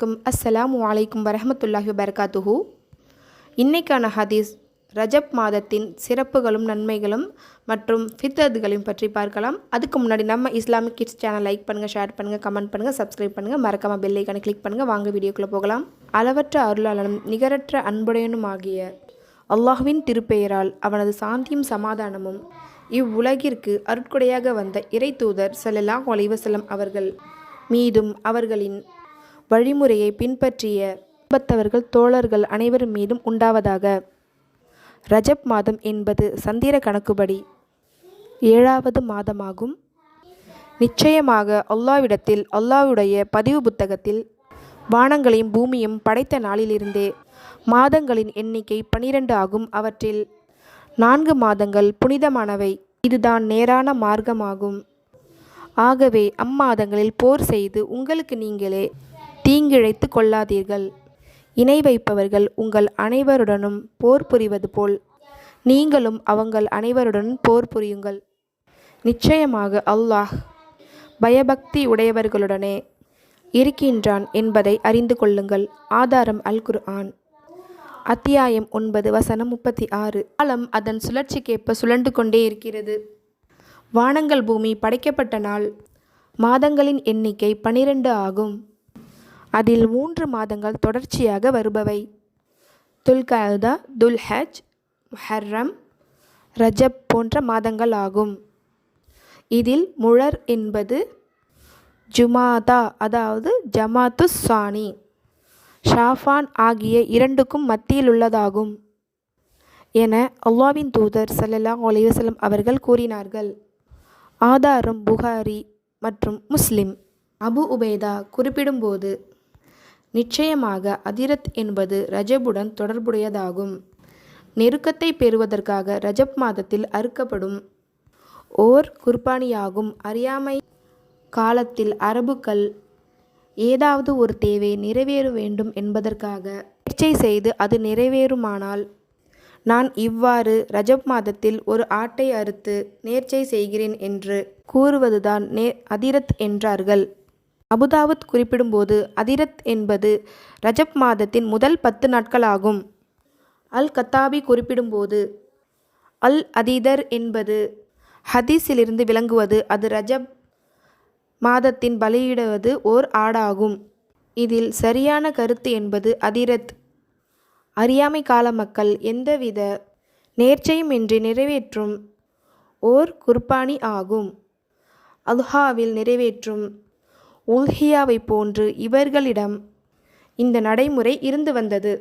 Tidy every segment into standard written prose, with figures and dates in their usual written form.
அனைவருக்கும் அஸ்ஸலாமு அலைக்கும் வரஹ்மத்துல்லாஹி வபரகாத்துஹு. இன்னைக்கான ஹதீஸ் ரஜப் மாதத்தின் சிறப்புகளும் நன்மைகளும் மற்றும் ஃபித்ரத்துகளையும் பற்றி பார்க்கலாம். அதுக்கு முன்னாடி நம்ம இஸ்லாமிக் கிட்ஸ் சேனல் லைக் பண்ணுங்கள், ஷேர் பண்ணுங்கள், கமெண்ட் பண்ணுங்கள், சப்ஸ்கிரைப் பண்ணுங்கள், மறக்காமல் பெல் ஐக்கானை கிளிக் பண்ணுங்கள். வாங்க வீடியோக்குள்ளே போகலாம். அளவற்ற அருளாளனும் நிகரற்ற அன்புடையனும் ஆகிய அல்லாஹ்வின் திருப்பெயரால் அவனது சாந்தியும் சமாதானமும் இவ்வுலகிற்கு அருட்கொடையாக வந்த இறை தூதர் ஸல்லல்லாஹு அலைஹி வஸல்லம் அவர்கள் மீதும் அவர்களின் வழிமுறையை பின்பற்றிய குடும்பத்தவர்கள் தோழர்கள் அனைவரும் மீதும் உண்டாவதாக. ரஜப் மாதம் என்பது சந்திர கணக்குப்படி 7வது மாதமாகும். நிச்சயமாக அல்லாஹ்விடத்தில் அல்லாஹ்வுடைய பதிவு புத்தகத்தில் வானங்களையும் பூமியும் படைத்த நாளிலிருந்தே மாதங்களின் எண்ணிக்கை 12 ஆகும். அவற்றில் 4 மாதங்கள் புனிதமானவை. இதுதான் நேரான மார்க்கமாகும். ஆகவே அம்மாதங்களில் போர் செய்து உங்களுக்கு நீங்களே தீங்கிழைத்து கொள்ளாதீர்கள். இணை வைப்பவர்கள் உங்கள் அனைவருடனும் போர் புரிவது போல் நீங்களும் அவங்கள் அனைவருடனும் போர் புரியுங்கள். நிச்சயமாக அல்லாஹ் பயபக்தி உடையவர்களுடனே இருக்கின்றான் என்பதை அறிந்து கொள்ளுங்கள். ஆதாரம் அல் குர்ஆன் அத்தியாயம் 9 வசனம் 36. காலம் அதன் சுழற்சிக்கேற்ப சுழன்று கொண்டே இருக்கிறது. வானங்கள் பூமி படைக்கப்பட்ட நாள் மாதங்களின் எண்ணிக்கை 12 ஆகும். அதில் 3 மாதங்கள் தொடர்ச்சியாக வருபவை துல்கஅதா, துல்ஹஜ், முஹர்ரம், ரஜப் போன்ற மாதங்கள் ஆகும். இதில் முழர் என்பது ஜுமாதா அதாவது ஜமாத்துஸ் சானி, ஷாஃபான் ஆகிய 2க்கும் மத்தியில் உள்ளதாகும் என அல்லாஹ்வின் தூதர் ஸல்லல்லாஹு அலைஹி வஸல்லம் அவர்கள் கூறினார்கள். ஆதாரம் புகாரி மற்றும் முஸ்லிம். அபு உபைதா குறிப்பிடும்போது நிச்சயமாக அதிரத் என்பது ரஜபுடன் தொடர்புடையதாகும். நெருக்கத்தை பெறுவதற்காக ரஜப் மாதத்தில் அறுக்கப்படும் ஓர் குர்பானியாகும். அறியாமை காலத்தில் அரபுக்கள் ஏதாவது ஒரு தேவை நிறைவேற வேண்டும் என்பதற்காக முயற்சி செய்து அது நிறைவேறுமானால் நான் இவ்வாறு ரஜப் மாதத்தில் ஒரு ஆட்டை அறுத்து நேர்ச்சை செய்கிறேன் என்று கூறுவதுதான் அதிரத் என்றார்கள். அபுதாவுத் குறிப்பிடும்போது அதிரத் என்பது ரஜப் மாதத்தின் முதல் 10 நாட்கள் ஆகும். அல் கத்தாபி குறிப்பிடும்போது அல் அதீதர் என்பது ஹதீஸிலிருந்து விளங்குவது அது ரஜப் மாதத்தின் பலியிடுவது ஓர் ஆடாகும். இதில் சரியான கருத்து என்பது அதிரத் அறியாமை கால மக்கள் எந்தவித நேர்ச்சையும் இன்றி நிறைவேற்றும் ஓர் குர்பானி ஆகும். அல்ஹாவில் நிறைவேற்றும் உல்ஹியாவை போன்று இவர்களிடம் இந்த நடைமுறை இருந்து வந்தது.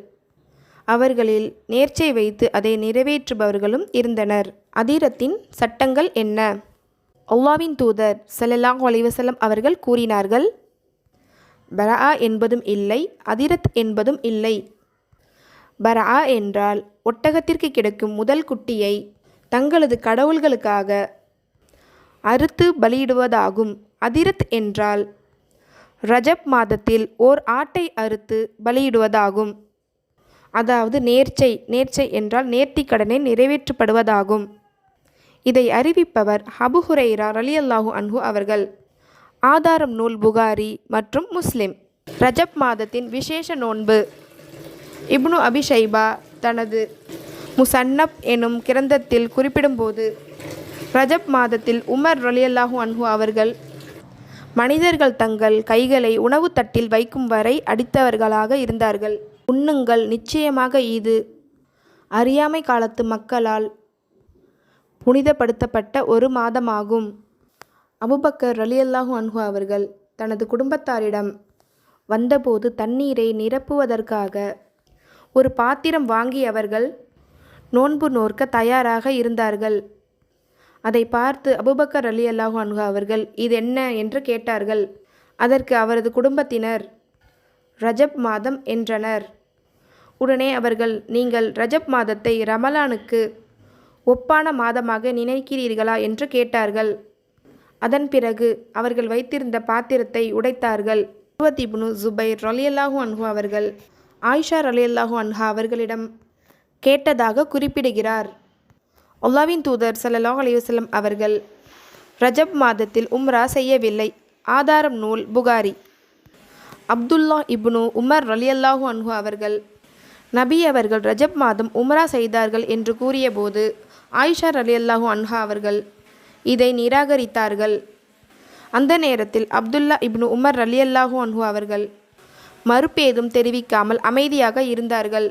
அவர்களில் நேர்ச்சை வைத்து அதை நிறைவேற்றுபவர்களும் இருந்தனர். அதிரத்தின் சட்டங்கள் என்ன? அல்லாஹ்வின் தூதர் ஸல்லல்லாஹு அலைஹி வஸல்லம் அவர்கள் கூறினார்கள், பரஆ என்பதும் இல்லை, அதிரத் என்பதும் இல்லை. பரஆ என்றால் ஒட்டகத்திற்கு கிடைக்கும் முதல் குட்டியை தங்களது கடவுள்களுக்காக அறுத்து பலியிடுவதாகும். அதிரத் என்றால் ரஜப் மாதத்தில் ஓர் ஆட்டை அறுத்து பலியிடுவதாகும். அதாவது நேர்ச்சை என்றால் நேர்த்திக்கடனை நிறைவேற்றப்படுவதாகும். இதை அறிவிப்பவர் அபூ ஹுரைரா ரலியல்லாஹு அன்ஹு அவர்கள். ஆதாரம் நூல் புகாரி மற்றும் முஸ்லிம். ரஜப் மாதத்தின் விசேஷ நோன்பு. இப்னு அபி ஷைபா தனது முசன்னப் எனும் கிரந்தத்தில் குறிப்பிடும்போது ரஜப் மாதத்தில் உமர் ரலியல்லாஹு அன்ஹு அவர்கள் மனிதர்கள் தங்கள் கைகளை உணவு தட்டில் வைக்கும் வரை அடித்தவர்களாக இருந்தார்கள். உண்ணுங்கள், நிச்சயமாக இது அறியாமை காலத்து மக்களால் புனிதப்படுத்தப்பட்ட ஒரு மாதமாகும். அபூபக்கர் ரலியல்லாஹு அன்ஹு அவர்கள் தனது குடும்பத்தாரிடம் வந்தபோது தண்ணீரை நிரப்புவதற்காக ஒரு பாத்திரம் வாங்கி அவர்கள் நோன்பு நோற்க தயாராக இருந்தார்கள். அதை பார்த்து அபூபக்கர் ரலியல்லாஹு அன்ஹு அவர்கள் இது என்ன என்று கேட்டார்கள். அதற்கு அவரது குடும்பத்தினர் ரஜப் மாதம் என்றனர். உடனே அவர்கள், நீங்கள் ரஜப் மாதத்தை ரமலானுக்கு ஒப்பான மாதமாக நினைக்கிறீர்களா என்று கேட்டார்கள். அதன் பிறகு அவர்கள் வைத்திருந்த பாத்திரத்தை உடைத்தார்கள். இப்னு ஜுபைர் ரலியல்லாஹு அன்ஹு அவர்கள் ஆயிஷா ரலியல்லாஹு அன்ஹா அவர்களிடம் கேட்டதாக குறிப்பிடுகிறார். அல்லாஹ்வின் தூதர் ஸல்லல்லாஹு அலைஹி வஸல்லம் அவர்கள் ரஜப் மாதத்தில் உம்ரா செய்யவில்லை. ஆதாரம் நூல் புகாரி. அப்துல்லா இப்னு உமர் ரலியல்லாஹு அன்ஹு அவர்கள் நபி அவர்கள் ரஜப் மாதம் உம்ரா செய்தார்கள் என்று கூறியபோது ஆயிஷா ரலியல்லாஹு அன்ஹா அவர்கள் இதை நிராகரித்தார்கள். அந்த நேரத்தில் அப்துல்லா இப்னு உமர் ரலியல்லாஹு அன்ஹு அவர்கள் மறுப்பேதும் தெரிவிக்காமல் அமைதியாக இருந்தார்கள்.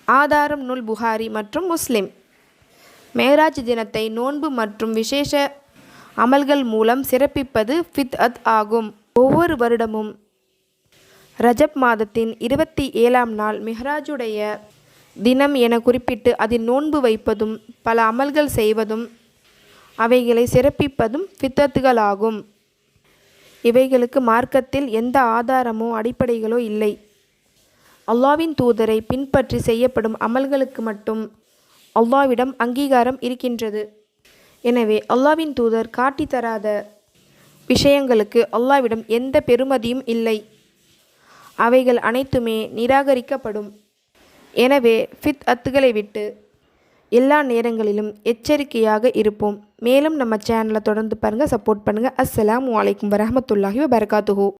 ஆதாரம் நூல் புகாரி மற்றும் முஸ்லிம். மேராஜ் தினத்தை நோன்பு மற்றும் விசேஷ அமல்கள் மூலம் சிறப்பிப்பது ஃபித்அத் ஆகும். ஒவ்வொரு வருடமும் ரஜப் மாதத்தின் 27ஆம் நாள் மிஹ்ராஜுடைய தினம் என குறிப்பிட்டு அதில் நோன்பு வைப்பதும் பல அமல்கள் செய்வதும் அவைகளை சிறப்பிப்பதும் ஃபித்அத்துகளாகும். இவைகளுக்கு மார்க்கத்தில் எந்த ஆதாரமோ அடிப்படைகளோ இல்லை. அல்லாஹ்வின் தூதரை பின்பற்றி செய்யப்படும் அமல்களுக்கு மட்டும் அல்லாஹ்விடம் அங்கீகாரம் இருக்கின்றது. எனவே அல்லாஹ்வின் தூதர் காட்டி தராத விஷயங்களுக்கு அல்லாஹ்விடம் எந்த பெறுமதியும் இல்லை. அவைகள் அனைத்துமே நிராகரிக்கப்படும். எனவே ஃபித்அத்துகளை விட்டு எல்லா நேரங்களிலும் எச்சரிக்கையாக இருப்போம். மேலும் நம்ம சேனலை தொடர்ந்து பாருங்கள், சப்போர்ட் பண்ணுங்கள். அஸ்ஸலாமு அலைக்கும் வரஹ்மத்துல்லாஹி வபரகாத்துஹு.